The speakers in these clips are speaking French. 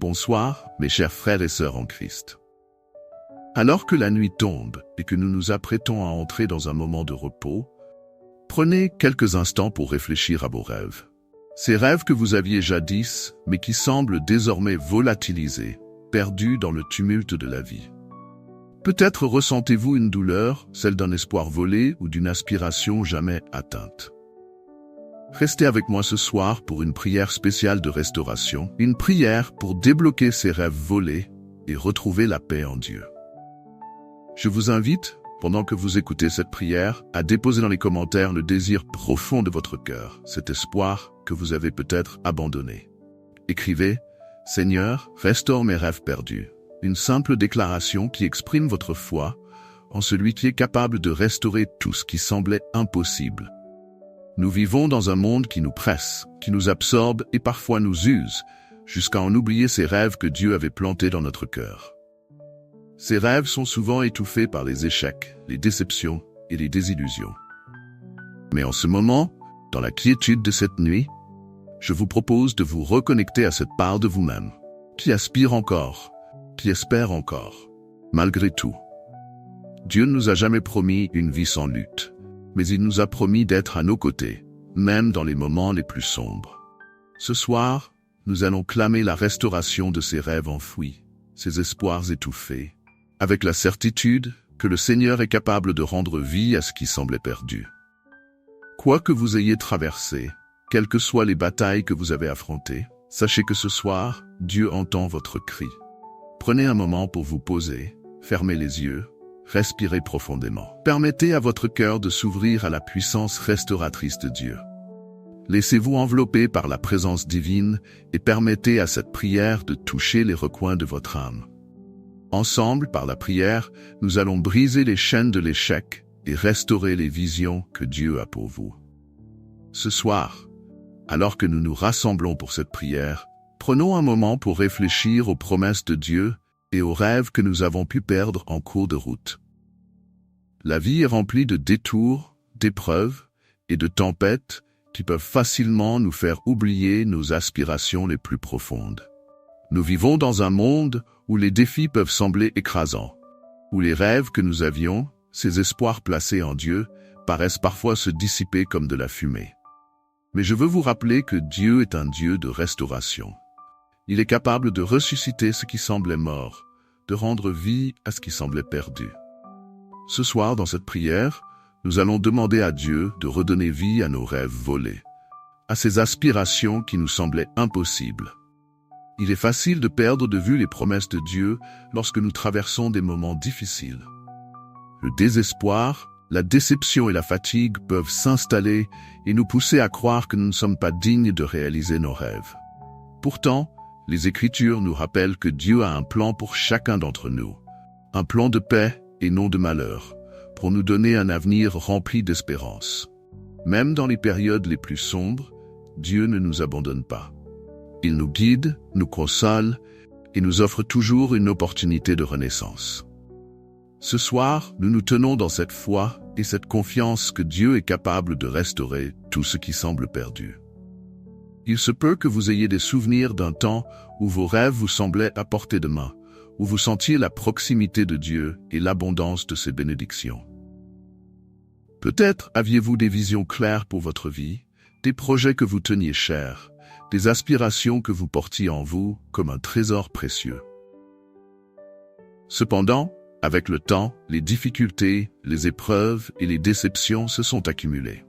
Bonsoir, mes chers frères et sœurs en Christ. Alors que la nuit tombe et que nous nous apprêtons à entrer dans un moment de repos, prenez quelques instants pour réfléchir à vos rêves. Ces rêves que vous aviez jadis, mais qui semblent désormais volatilisés, perdus dans le tumulte de la vie. Peut-être ressentez-vous une douleur, celle d'un espoir volé ou d'une aspiration jamais atteinte. Restez avec moi ce soir pour une prière spéciale de restauration, une prière pour débloquer ces rêves volés et retrouver la paix en Dieu. Je vous invite, pendant que vous écoutez cette prière, à déposer dans les commentaires le désir profond de votre cœur, cet espoir que vous avez peut-être abandonné. Écrivez « Seigneur, restaure mes rêves perdus », une simple déclaration qui exprime votre foi en celui qui est capable de restaurer tout ce qui semblait impossible. Nous vivons dans un monde qui nous presse, qui nous absorbe et parfois nous use, jusqu'à en oublier ces rêves que Dieu avait plantés dans notre cœur. Ces rêves sont souvent étouffés par les échecs, les déceptions et les désillusions. Mais en ce moment, dans la quiétude de cette nuit, je vous propose de vous reconnecter à cette part de vous-même, qui aspire encore, qui espère encore, malgré tout. Dieu ne nous a jamais promis une vie sans lutte, mais il nous a promis d'être à nos côtés, même dans les moments les plus sombres. Ce soir, nous allons clamer la restauration de ces rêves enfouis, ces espoirs étouffés, avec la certitude que le Seigneur est capable de rendre vie à ce qui semblait perdu. Quoi que vous ayez traversé, quelles que soient les batailles que vous avez affrontées, sachez que ce soir, Dieu entend votre cri. Prenez un moment pour vous poser, fermez les yeux, respirez profondément. Permettez à votre cœur de s'ouvrir à la puissance restauratrice de Dieu. Laissez-vous envelopper par la présence divine et permettez à cette prière de toucher les recoins de votre âme. Ensemble, par la prière, nous allons briser les chaînes de l'échec et restaurer les visions que Dieu a pour vous. Ce soir, alors que nous nous rassemblons pour cette prière, prenons un moment pour réfléchir aux promesses de Dieu et aux rêves que nous avons pu perdre en cours de route. La vie est remplie de détours, d'épreuves et de tempêtes qui peuvent facilement nous faire oublier nos aspirations les plus profondes. Nous vivons dans un monde où les défis peuvent sembler écrasants, où les rêves que nous avions, ces espoirs placés en Dieu, paraissent parfois se dissiper comme de la fumée. Mais je veux vous rappeler que Dieu est un Dieu de restauration. Il est capable de ressusciter ce qui semblait mort, de rendre vie à ce qui semblait perdu. Ce soir, dans cette prière, nous allons demander à Dieu de redonner vie à nos rêves volés, à ces aspirations qui nous semblaient impossibles. Il est facile de perdre de vue les promesses de Dieu lorsque nous traversons des moments difficiles. Le désespoir, la déception et la fatigue peuvent s'installer et nous pousser à croire que nous ne sommes pas dignes de réaliser nos rêves. Pourtant, les Écritures nous rappellent que Dieu a un plan pour chacun d'entre nous, un plan de paix et non de malheur, pour nous donner un avenir rempli d'espérance. Même dans les périodes les plus sombres, Dieu ne nous abandonne pas. Il nous guide, nous console et nous offre toujours une opportunité de renaissance. Ce soir, nous nous tenons dans cette foi et cette confiance que Dieu est capable de restaurer tout ce qui semble perdu. Il se peut que vous ayez des souvenirs d'un temps où vos rêves vous semblaient à portée de main, où vous sentiez la proximité de Dieu et l'abondance de ses bénédictions. Peut-être aviez-vous des visions claires pour votre vie, des projets que vous teniez chers, des aspirations que vous portiez en vous comme un trésor précieux. Cependant, avec le temps, les difficultés, les épreuves et les déceptions se sont accumulées.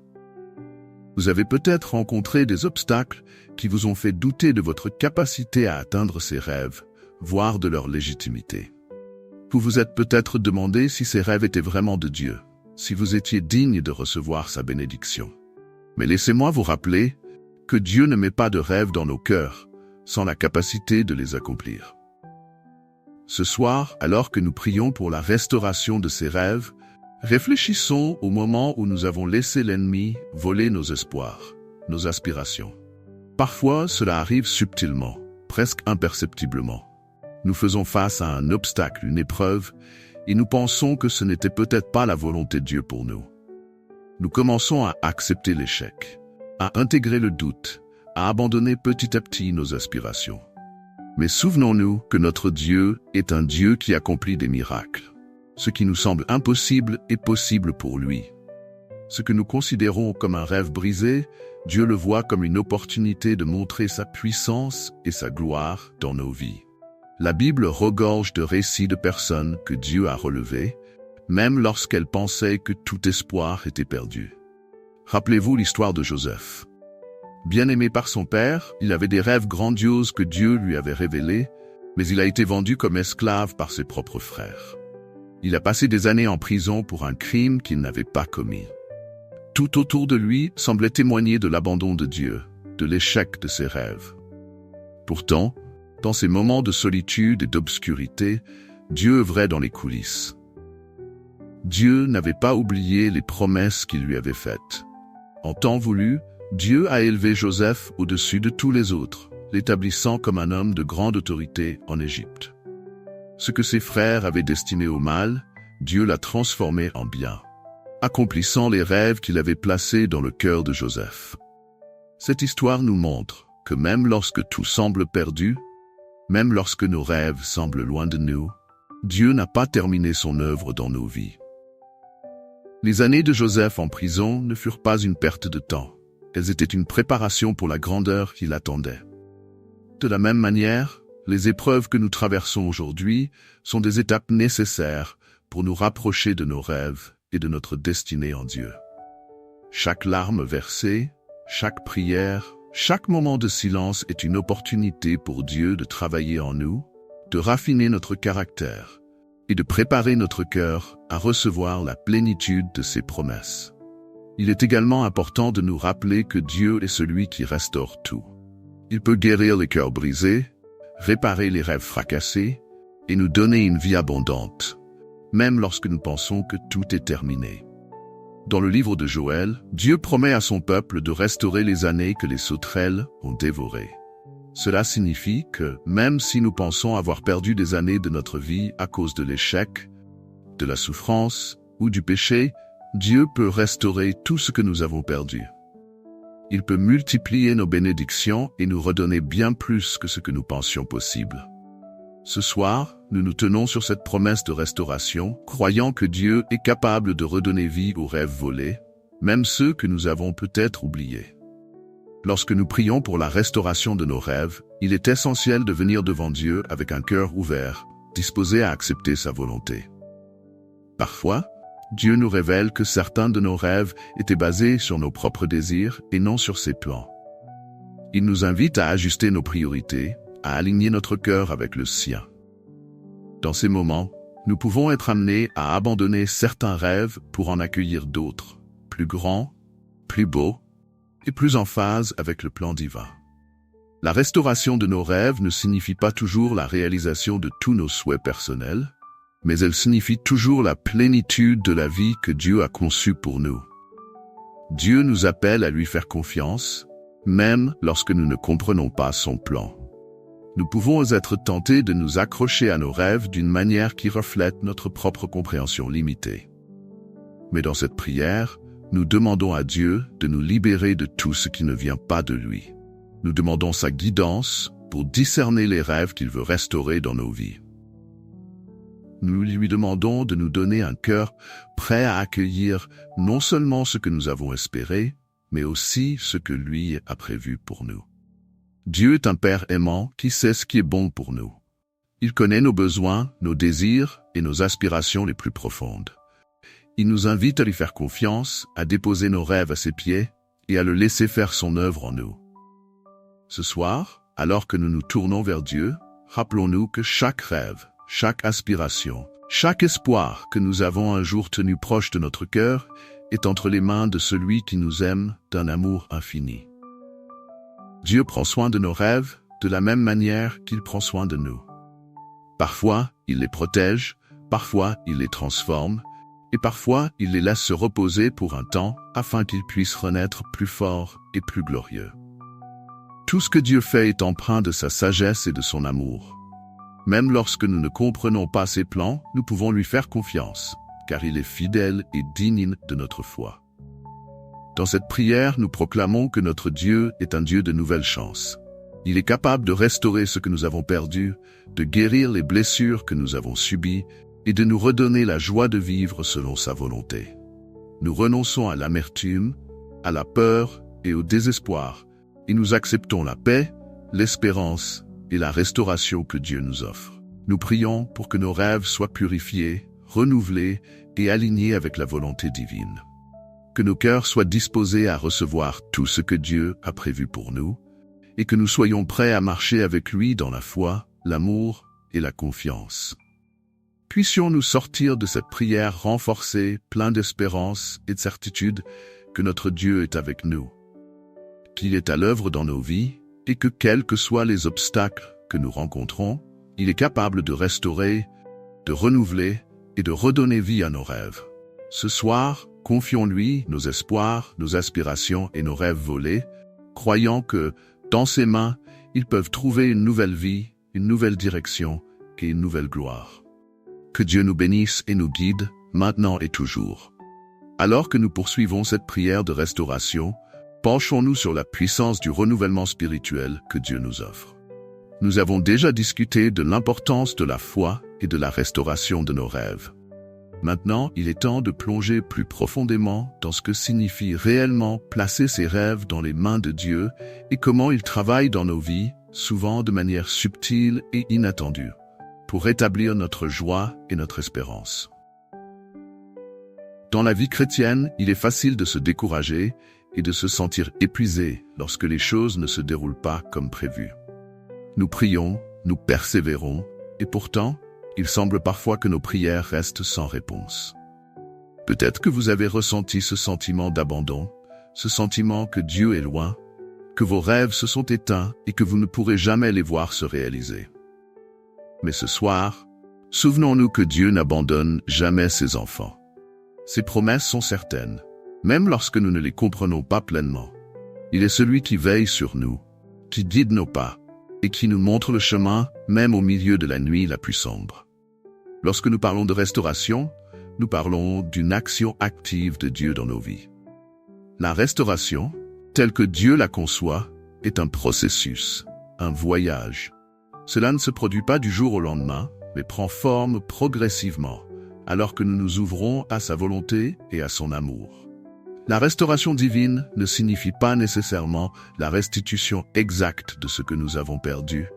Vous avez peut-être rencontré des obstacles qui vous ont fait douter de votre capacité à atteindre ces rêves, voire de leur légitimité. Vous vous êtes peut-être demandé si ces rêves étaient vraiment de Dieu, si vous étiez digne de recevoir sa bénédiction. Mais laissez-moi vous rappeler que Dieu ne met pas de rêves dans nos cœurs sans la capacité de les accomplir. Ce soir, alors que nous prions pour la restauration de ces rêves, réfléchissons au moment où nous avons laissé l'ennemi voler nos espoirs, nos aspirations. Parfois, cela arrive subtilement, presque imperceptiblement. Nous faisons face à un obstacle, une épreuve, et nous pensons que ce n'était peut-être pas la volonté de Dieu pour nous. Nous commençons à accepter l'échec, à intégrer le doute, à abandonner petit à petit nos aspirations. Mais souvenons-nous que notre Dieu est un Dieu qui accomplit des miracles. Ce qui nous semble impossible est possible pour lui. Ce que nous considérons comme un rêve brisé, Dieu le voit comme une opportunité de montrer sa puissance et sa gloire dans nos vies. La Bible regorge de récits de personnes que Dieu a relevées, même lorsqu'elles pensaient que tout espoir était perdu. Rappelez-vous l'histoire de Joseph. Bien aimé par son père, il avait des rêves grandioses que Dieu lui avait révélés, mais il a été vendu comme esclave par ses propres frères. Il a passé des années en prison pour un crime qu'il n'avait pas commis. Tout autour de lui semblait témoigner de l'abandon de Dieu, de l'échec de ses rêves. Pourtant, dans ces moments de solitude et d'obscurité, Dieu œuvrait dans les coulisses. Dieu n'avait pas oublié les promesses qu'il lui avait faites. En temps voulu, Dieu a élevé Joseph au-dessus de tous les autres, l'établissant comme un homme de grande autorité en Égypte. Ce que ses frères avaient destiné au mal, Dieu l'a transformé en bien, accomplissant les rêves qu'il avait placés dans le cœur de Joseph. Cette histoire nous montre que même lorsque tout semble perdu, même lorsque nos rêves semblent loin de nous, Dieu n'a pas terminé son œuvre dans nos vies. Les années de Joseph en prison ne furent pas une perte de temps. Elles étaient une préparation pour la grandeur qui l'attendait. De la même manière, les épreuves que nous traversons aujourd'hui sont des étapes nécessaires pour nous rapprocher de nos rêves et de notre destinée en Dieu. Chaque larme versée, chaque prière, chaque moment de silence est une opportunité pour Dieu de travailler en nous, de raffiner notre caractère et de préparer notre cœur à recevoir la plénitude de ses promesses. Il est également important de nous rappeler que Dieu est celui qui restaure tout. Il peut guérir les cœurs brisés, réparer les rêves fracassés et nous donner une vie abondante, même lorsque nous pensons que tout est terminé. Dans le livre de Joël, Dieu promet à son peuple de restaurer les années que les sauterelles ont dévorées. Cela signifie que, même si nous pensons avoir perdu des années de notre vie à cause de l'échec, de la souffrance ou du péché, Dieu peut restaurer tout ce que nous avons perdu. Il peut multiplier nos bénédictions et nous redonner bien plus que ce que nous pensions possible. Ce soir, nous nous tenons sur cette promesse de restauration, croyant que Dieu est capable de redonner vie aux rêves volés, même ceux que nous avons peut-être oubliés. Lorsque nous prions pour la restauration de nos rêves, il est essentiel de venir devant Dieu avec un cœur ouvert, disposé à accepter sa volonté. Parfois, Dieu nous révèle que certains de nos rêves étaient basés sur nos propres désirs et non sur ses plans. Il nous invite à ajuster nos priorités, à aligner notre cœur avec le sien. Dans ces moments, nous pouvons être amenés à abandonner certains rêves pour en accueillir d'autres, plus grands, plus beaux et plus en phase avec le plan divin. La restauration de nos rêves ne signifie pas toujours la réalisation de tous nos souhaits personnels, mais elle signifie toujours la plénitude de la vie que Dieu a conçue pour nous. Dieu nous appelle à lui faire confiance, même lorsque nous ne comprenons pas son plan. Nous pouvons être tentés de nous accrocher à nos rêves d'une manière qui reflète notre propre compréhension limitée. Mais dans cette prière, nous demandons à Dieu de nous libérer de tout ce qui ne vient pas de lui. Nous demandons sa guidance pour discerner les rêves qu'il veut restaurer dans nos vies. Nous lui demandons de nous donner un cœur prêt à accueillir non seulement ce que nous avons espéré, mais aussi ce que lui a prévu pour nous. Dieu est un Père aimant qui sait ce qui est bon pour nous. Il connaît nos besoins, nos désirs et nos aspirations les plus profondes. Il nous invite à lui faire confiance, à déposer nos rêves à ses pieds et à le laisser faire son œuvre en nous. Ce soir, alors que nous nous tournons vers Dieu, rappelons-nous que chaque rêve, chaque aspiration, chaque espoir que nous avons un jour tenu proche de notre cœur est entre les mains de celui qui nous aime d'un amour infini. Dieu prend soin de nos rêves de la même manière qu'il prend soin de nous. Parfois, il les protège, parfois il les transforme, et parfois il les laisse se reposer pour un temps afin qu'ils puissent renaître plus forts et plus glorieux. Tout ce que Dieu fait est empreint de sa sagesse et de son amour. Même lorsque nous ne comprenons pas ses plans, nous pouvons lui faire confiance, car il est fidèle et digne de notre foi. Dans cette prière, nous proclamons que notre Dieu est un Dieu de nouvelles chances. Il est capable de restaurer ce que nous avons perdu, de guérir les blessures que nous avons subies et de nous redonner la joie de vivre selon sa volonté. Nous renonçons à l'amertume, à la peur et au désespoir, et nous acceptons la paix, l'espérance et la restauration que Dieu nous offre. Nous prions pour que nos rêves soient purifiés, renouvelés et alignés avec la volonté divine. Que nos cœurs soient disposés à recevoir tout ce que Dieu a prévu pour nous, et que nous soyons prêts à marcher avec lui dans la foi, l'amour et la confiance. Puissions-nous sortir de cette prière renforcée, plein d'espérance et de certitude que notre Dieu est avec nous, qu'il est à l'œuvre dans nos vies et que quels que soient les obstacles que nous rencontrons, il est capable de restaurer, de renouveler et de redonner vie à nos rêves. Ce soir, confions-lui nos espoirs, nos aspirations et nos rêves volés, croyant que, dans ses mains, ils peuvent trouver une nouvelle vie, une nouvelle direction et une nouvelle gloire. Que Dieu nous bénisse et nous guide, maintenant et toujours. Alors que nous poursuivons cette prière de restauration, penchons-nous sur la puissance du renouvellement spirituel que Dieu nous offre. Nous avons déjà discuté de l'importance de la foi et de la restauration de nos rêves. Maintenant, il est temps de plonger plus profondément dans ce que signifie réellement placer ses rêves dans les mains de Dieu et comment il travaille dans nos vies, souvent de manière subtile et inattendue, pour rétablir notre joie et notre espérance. Dans la vie chrétienne, il est facile de se décourager et de se sentir épuisé lorsque les choses ne se déroulent pas comme prévu. Nous prions, nous persévérons, et pourtant, il semble parfois que nos prières restent sans réponse. Peut-être que vous avez ressenti ce sentiment d'abandon, ce sentiment que Dieu est loin, que vos rêves se sont éteints et que vous ne pourrez jamais les voir se réaliser. Mais ce soir, souvenons-nous que Dieu n'abandonne jamais ses enfants. Ses promesses sont certaines, même lorsque nous ne les comprenons pas pleinement. Il est celui qui veille sur nous, qui guide nos pas, et qui nous montre le chemin, même au milieu de la nuit la plus sombre. Lorsque nous parlons de restauration, nous parlons d'une action active de Dieu dans nos vies. La restauration, telle que Dieu la conçoit, est un processus, un voyage. Cela ne se produit pas du jour au lendemain, mais prend forme progressivement, alors que nous nous ouvrons à sa volonté et à son amour. La restauration divine ne signifie pas nécessairement la restitution exacte de ce que nous avons perdu,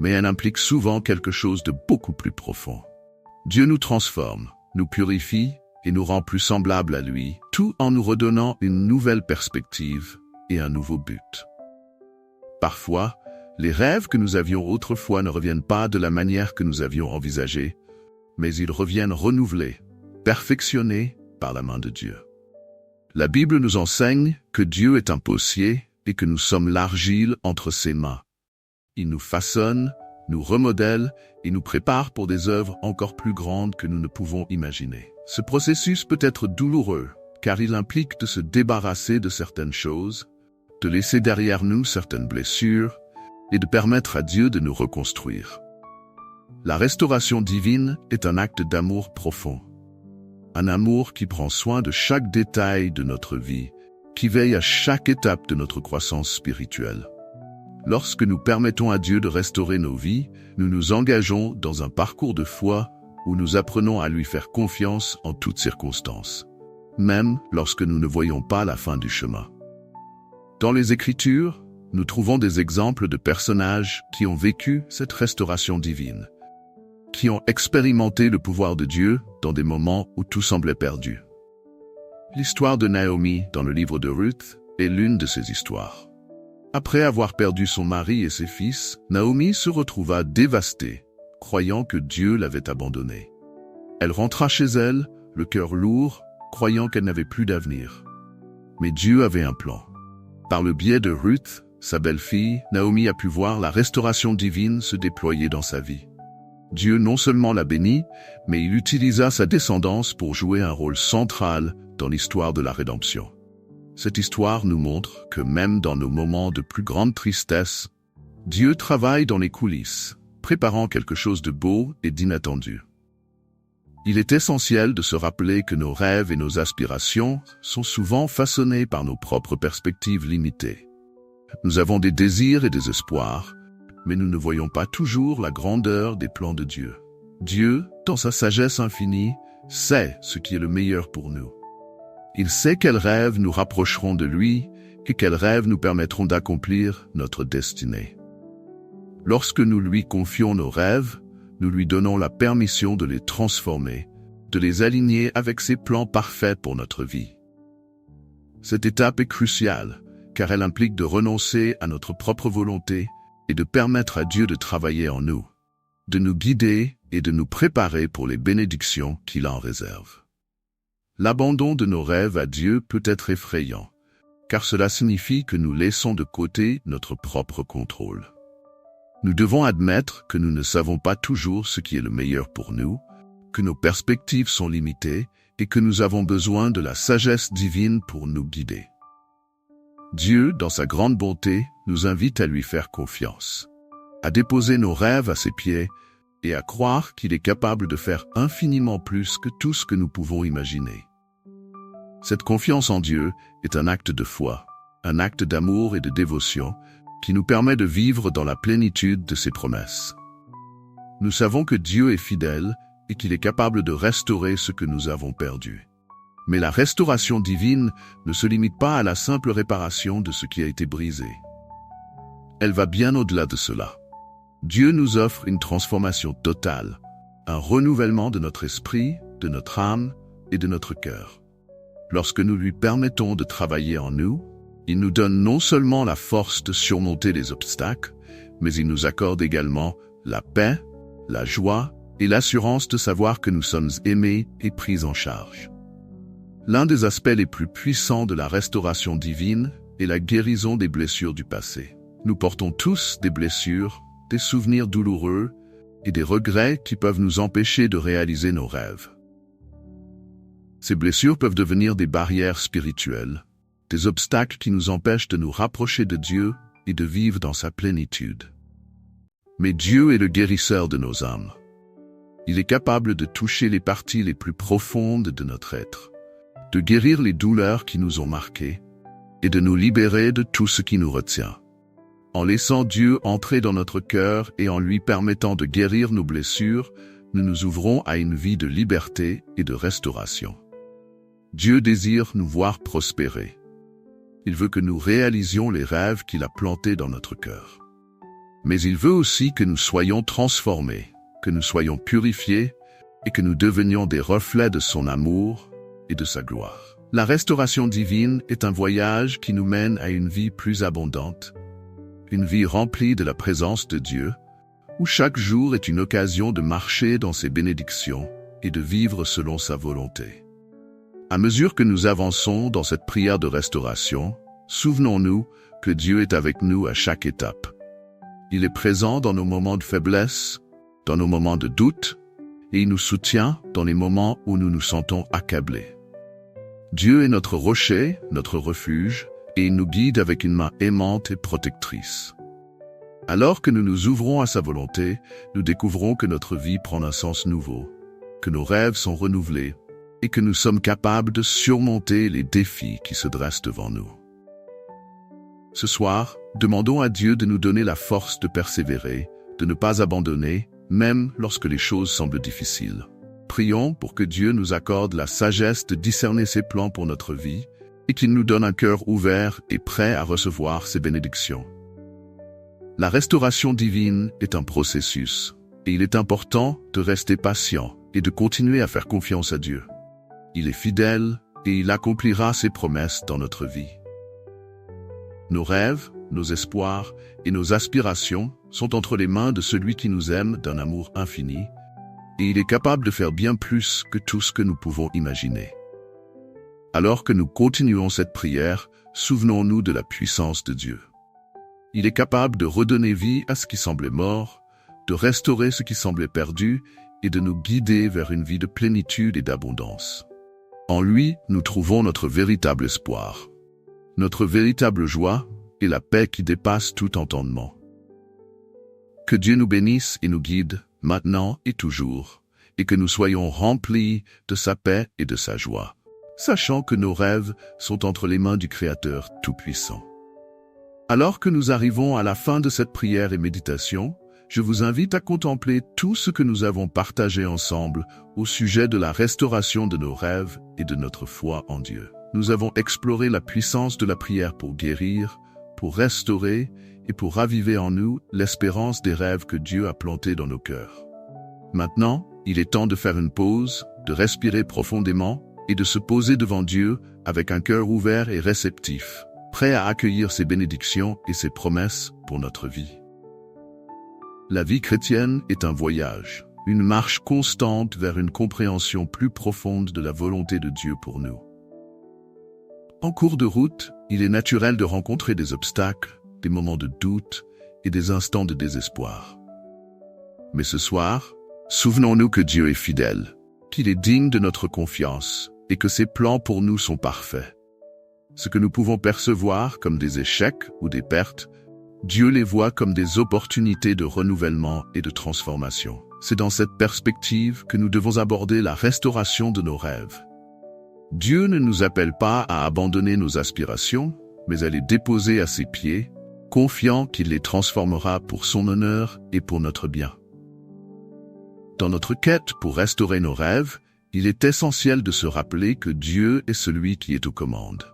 mais elle implique souvent quelque chose de beaucoup plus profond. Dieu nous transforme, nous purifie et nous rend plus semblables à lui, tout en nous redonnant une nouvelle perspective et un nouveau but. Parfois, les rêves que nous avions autrefois ne reviennent pas de la manière que nous avions envisagée, mais ils reviennent renouvelés, perfectionnés par la main de Dieu. La Bible nous enseigne que Dieu est un potier et que nous sommes l'argile entre ses mains. Il nous façonne, nous remodèle et nous prépare pour des œuvres encore plus grandes que nous ne pouvons imaginer. Ce processus peut être douloureux, car il implique de se débarrasser de certaines choses, de laisser derrière nous certaines blessures et de permettre à Dieu de nous reconstruire. La restauration divine est un acte d'amour profond. Un amour qui prend soin de chaque détail de notre vie, qui veille à chaque étape de notre croissance spirituelle. Lorsque nous permettons à Dieu de restaurer nos vies, nous nous engageons dans un parcours de foi où nous apprenons à lui faire confiance en toutes circonstances, même lorsque nous ne voyons pas la fin du chemin. Dans les Écritures, nous trouvons des exemples de personnages qui ont vécu cette restauration divine, qui ont expérimenté le pouvoir de Dieu dans des moments où tout semblait perdu. L'histoire de Naomi dans le livre de Ruth est l'une de ces histoires. Après avoir perdu son mari et ses fils, Naomi se retrouva dévastée, croyant que Dieu l'avait abandonnée. Elle rentra chez elle, le cœur lourd, croyant qu'elle n'avait plus d'avenir. Mais Dieu avait un plan. Par le biais de Ruth, sa belle-fille, Naomi a pu voir la restauration divine se déployer dans sa vie. Dieu non seulement la bénit, mais il utilisa sa descendance pour jouer un rôle central dans l'histoire de la rédemption. Cette histoire nous montre que même dans nos moments de plus grande tristesse, Dieu travaille dans les coulisses, préparant quelque chose de beau et d'inattendu. Il est essentiel de se rappeler que nos rêves et nos aspirations sont souvent façonnés par nos propres perspectives limitées. Nous avons des désirs et des espoirs, mais nous ne voyons pas toujours la grandeur des plans de Dieu. Dieu, dans sa sagesse infinie, sait ce qui est le meilleur pour nous. Il sait quels rêves nous rapprocheront de lui et quels rêves nous permettront d'accomplir notre destinée. Lorsque nous lui confions nos rêves, nous lui donnons la permission de les transformer, de les aligner avec ses plans parfaits pour notre vie. Cette étape est cruciale, car elle implique de renoncer à notre propre volonté et de permettre à Dieu de travailler en nous, de nous guider et de nous préparer pour les bénédictions qu'il en réserve. L'abandon de nos rêves à Dieu peut être effrayant, car cela signifie que nous laissons de côté notre propre contrôle. Nous devons admettre que nous ne savons pas toujours ce qui est le meilleur pour nous, que nos perspectives sont limitées et que nous avons besoin de la sagesse divine pour nous guider. Dieu, dans sa grande bonté, nous invite à lui faire confiance, à déposer nos rêves à ses pieds et à croire qu'il est capable de faire infiniment plus que tout ce que nous pouvons imaginer. Cette confiance en Dieu est un acte de foi, un acte d'amour et de dévotion qui nous permet de vivre dans la plénitude de ses promesses. Nous savons que Dieu est fidèle et qu'il est capable de restaurer ce que nous avons perdu. Mais la restauration divine ne se limite pas à la simple réparation de ce qui a été brisé. Elle va bien au-delà de cela. Dieu nous offre une transformation totale, un renouvellement de notre esprit, de notre âme et de notre cœur. Lorsque nous lui permettons de travailler en nous, il nous donne non seulement la force de surmonter les obstacles, mais il nous accorde également la paix, la joie et l'assurance de savoir que nous sommes aimés et pris en charge. L'un des aspects les plus puissants de la restauration divine est la guérison des blessures du passé. Nous portons tous des blessures, des souvenirs douloureux et des regrets qui peuvent nous empêcher de réaliser nos rêves. Ces blessures peuvent devenir des barrières spirituelles, des obstacles qui nous empêchent de nous rapprocher de Dieu et de vivre dans sa plénitude. Mais Dieu est le guérisseur de nos âmes. Il est capable de toucher les parties les plus profondes de notre être, de guérir les douleurs qui nous ont marqués et de nous libérer de tout ce qui nous retient. En laissant Dieu entrer dans notre cœur et en lui permettant de guérir nos blessures, nous nous ouvrons à une vie de liberté et de restauration. Dieu désire nous voir prospérer. Il veut que nous réalisions les rêves qu'il a plantés dans notre cœur. Mais il veut aussi que nous soyons transformés, que nous soyons purifiés et que nous devenions des reflets de son amour et de sa gloire. La restauration divine est un voyage qui nous mène à une vie plus abondante, une vie remplie de la présence de Dieu, où chaque jour est une occasion de marcher dans ses bénédictions et de vivre selon sa volonté. À mesure que nous avançons dans cette prière de restauration, souvenons-nous que Dieu est avec nous à chaque étape. Il est présent dans nos moments de faiblesse, dans nos moments de doute, et il nous soutient dans les moments où nous nous sentons accablés. Dieu est notre rocher, notre refuge, et il nous guide avec une main aimante et protectrice. Alors que nous nous ouvrons à sa volonté, nous découvrons que notre vie prend un sens nouveau, que nos rêves sont renouvelés, et que nous sommes capables de surmonter les défis qui se dressent devant nous. Ce soir, demandons à Dieu de nous donner la force de persévérer, de ne pas abandonner, même lorsque les choses semblent difficiles. Prions pour que Dieu nous accorde la sagesse de discerner ses plans pour notre vie et qu'il nous donne un cœur ouvert et prêt à recevoir ses bénédictions. La restauration divine est un processus et il est important de rester patient et de continuer à faire confiance à Dieu. Il est fidèle et il accomplira ses promesses dans notre vie. Nos rêves, nos espoirs et nos aspirations sont entre les mains de celui qui nous aime d'un amour infini, et il est capable de faire bien plus que tout ce que nous pouvons imaginer. Alors que nous continuons cette prière, souvenons-nous de la puissance de Dieu. Il est capable de redonner vie à ce qui semblait mort, de restaurer ce qui semblait perdu et de nous guider vers une vie de plénitude et d'abondance. En lui, nous trouvons notre véritable espoir, notre véritable joie et la paix qui dépasse tout entendement. Que Dieu nous bénisse et nous guide, maintenant et toujours, et que nous soyons remplis de sa paix et de sa joie, sachant que nos rêves sont entre les mains du Créateur Tout-Puissant. Alors que nous arrivons à la fin de cette prière et méditation, je vous invite à contempler tout ce que nous avons partagé ensemble au sujet de la restauration de nos rêves et de notre foi en Dieu. Nous avons exploré la puissance de la prière pour guérir, pour restaurer et pour raviver en nous l'espérance des rêves que Dieu a plantés dans nos cœurs. Maintenant, il est temps de faire une pause, de respirer profondément et de se poser devant Dieu avec un cœur ouvert et réceptif, prêt à accueillir ses bénédictions et ses promesses pour notre vie. La vie chrétienne est un voyage, une marche constante vers une compréhension plus profonde de la volonté de Dieu pour nous. En cours de route, il est naturel de rencontrer des obstacles, des moments de doute et des instants de désespoir. Mais ce soir, souvenons-nous que Dieu est fidèle, qu'il est digne de notre confiance et que ses plans pour nous sont parfaits. Ce que nous pouvons percevoir comme des échecs ou des pertes, Dieu les voit comme des opportunités de renouvellement et de transformation. C'est dans cette perspective que nous devons aborder la restauration de nos rêves. Dieu ne nous appelle pas à abandonner nos aspirations, mais à les déposer à ses pieds, confiant qu'il les transformera pour son honneur et pour notre bien. Dans notre quête pour restaurer nos rêves, il est essentiel de se rappeler que Dieu est celui qui est aux commandes.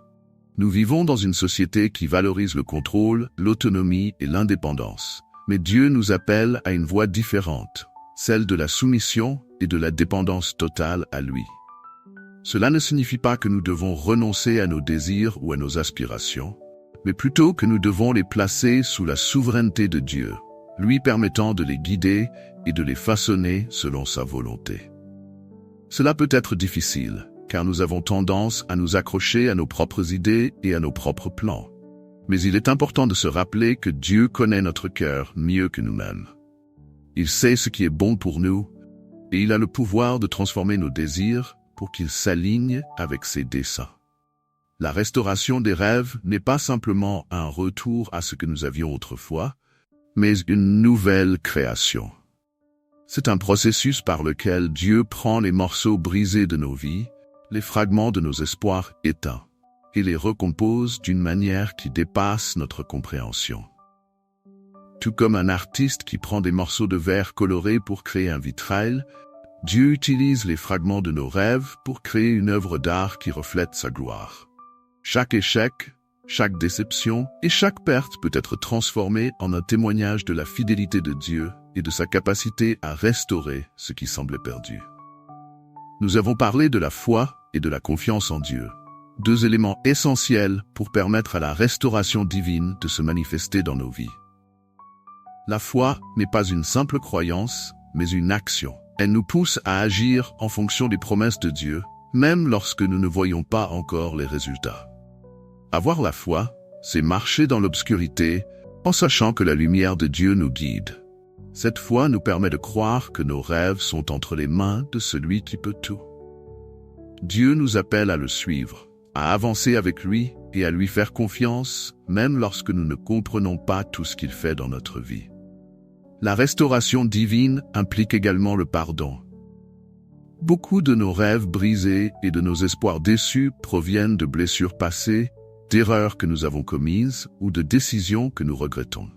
Nous vivons dans une société qui valorise le contrôle, l'autonomie et l'indépendance. Mais Dieu nous appelle à une voie différente, celle de la soumission et de la dépendance totale à lui. Cela ne signifie pas que nous devons renoncer à nos désirs ou à nos aspirations, mais plutôt que nous devons les placer sous la souveraineté de Dieu, lui permettant de les guider et de les façonner selon sa volonté. Cela peut être difficile, car nous avons tendance à nous accrocher à nos propres idées et à nos propres plans. Mais il est important de se rappeler que Dieu connaît notre cœur mieux que nous-mêmes. Il sait ce qui est bon pour nous, et il a le pouvoir de transformer nos désirs pour qu'ils s'alignent avec ses desseins. La restauration des rêves n'est pas simplement un retour à ce que nous avions autrefois, mais une nouvelle création. C'est un processus par lequel Dieu prend les morceaux brisés de nos vies, les fragments de nos espoirs éteints, et les recompose d'une manière qui dépasse notre compréhension. Tout comme un artiste qui prend des morceaux de verre colorés pour créer un vitrail, Dieu utilise les fragments de nos rêves pour créer une œuvre d'art qui reflète sa gloire. Chaque échec, chaque déception et chaque perte peut être transformée en un témoignage de la fidélité de Dieu et de sa capacité à restaurer ce qui semblait perdu. Nous avons parlé de la foi et de la confiance en Dieu, deux éléments essentiels pour permettre à la restauration divine de se manifester dans nos vies. La foi n'est pas une simple croyance, mais une action. Elle nous pousse à agir en fonction des promesses de Dieu, même lorsque nous ne voyons pas encore les résultats. Avoir la foi, c'est marcher dans l'obscurité en sachant que la lumière de Dieu nous guide. Cette foi nous permet de croire que nos rêves sont entre les mains de celui qui peut tout. Dieu nous appelle à le suivre, à avancer avec lui et à lui faire confiance, même lorsque nous ne comprenons pas tout ce qu'il fait dans notre vie. La restauration divine implique également le pardon. Beaucoup de nos rêves brisés et de nos espoirs déçus proviennent de blessures passées, d'erreurs que nous avons commises ou de décisions que nous regrettons.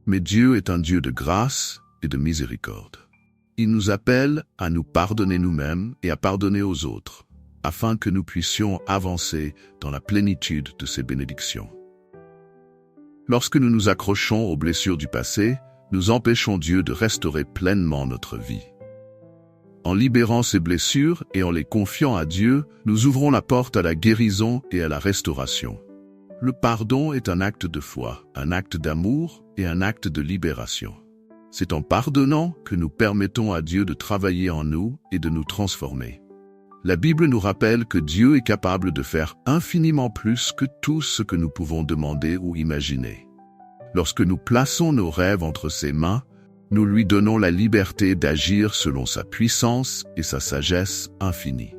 Mais Dieu est un Dieu de grâce et de miséricorde. Il nous appelle à nous pardonner nous-mêmes et à pardonner aux autres, afin que nous puissions avancer dans la plénitude de ses bénédictions. Lorsque nous nous accrochons aux blessures du passé, nous empêchons Dieu de restaurer pleinement notre vie. En libérant ces blessures et en les confiant à Dieu, nous ouvrons la porte à la guérison et à la restauration. Le pardon est un acte de foi, un acte d'amour et un acte de libération. C'est en pardonnant que nous permettons à Dieu de travailler en nous et de nous transformer. La Bible nous rappelle que Dieu est capable de faire infiniment plus que tout ce que nous pouvons demander ou imaginer. Lorsque nous plaçons nos rêves entre ses mains, nous lui donnons la liberté d'agir selon sa puissance et sa sagesse infinie.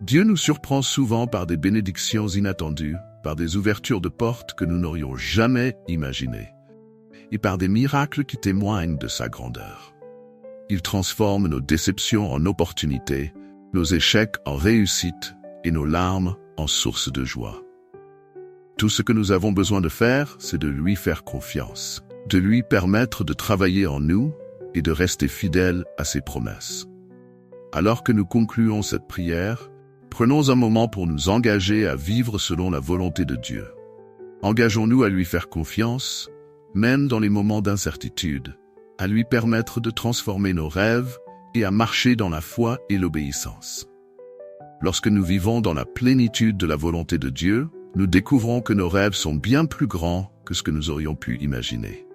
Dieu nous surprend souvent par des bénédictions inattendues, par des ouvertures de portes que nous n'aurions jamais imaginées, et par des miracles qui témoignent de sa grandeur. Il transforme nos déceptions en opportunités, nos échecs en réussites et nos larmes en sources de joie. Tout ce que nous avons besoin de faire, c'est de lui faire confiance, de lui permettre de travailler en nous et de rester fidèle à ses promesses. Alors que nous concluons cette prière, prenons un moment pour nous engager à vivre selon la volonté de Dieu. Engageons-nous à lui faire confiance, même dans les moments d'incertitude, à lui permettre de transformer nos rêves et à marcher dans la foi et l'obéissance. Lorsque nous vivons dans la plénitude de la volonté de Dieu, nous découvrons que nos rêves sont bien plus grands que ce que nous aurions pu imaginer.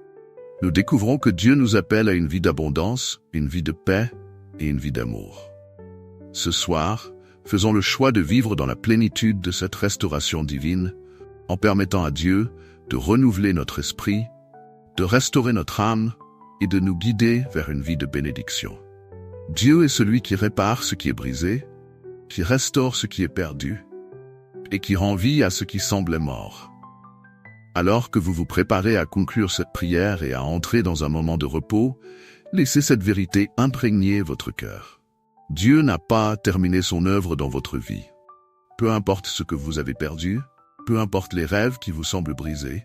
Nous découvrons que Dieu nous appelle à une vie d'abondance, une vie de paix et une vie d'amour. Ce soir, faisons le choix de vivre dans la plénitude de cette restauration divine, en permettant à Dieu de renouveler notre esprit, de restaurer notre âme et de nous guider vers une vie de bénédiction. Dieu est celui qui répare ce qui est brisé, qui restaure ce qui est perdu et qui rend vie à ce qui semblait mort. Alors que vous vous préparez à conclure cette prière et à entrer dans un moment de repos, laissez cette vérité imprégner votre cœur. Dieu n'a pas terminé son œuvre dans votre vie. Peu importe ce que vous avez perdu, peu importe les rêves qui vous semblent brisés,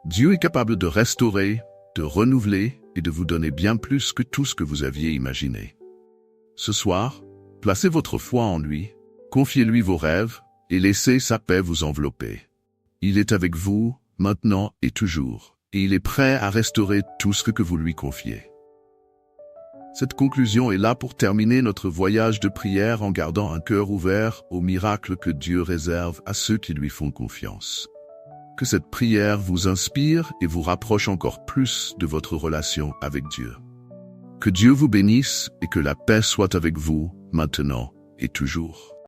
Dieu est capable de restaurer, de renouveler et de vous donner bien plus que tout ce que vous aviez imaginé. Ce soir, placez votre foi en lui, confiez-lui vos rêves et laissez sa paix vous envelopper. Il est avec vous, maintenant et toujours, et il est prêt à restaurer tout ce que vous lui confiez. Cette conclusion est là pour terminer notre voyage de prière en gardant un cœur ouvert aux miracles que Dieu réserve à ceux qui lui font confiance. Que cette prière vous inspire et vous rapproche encore plus de votre relation avec Dieu. Que Dieu vous bénisse et que la paix soit avec vous, maintenant et toujours.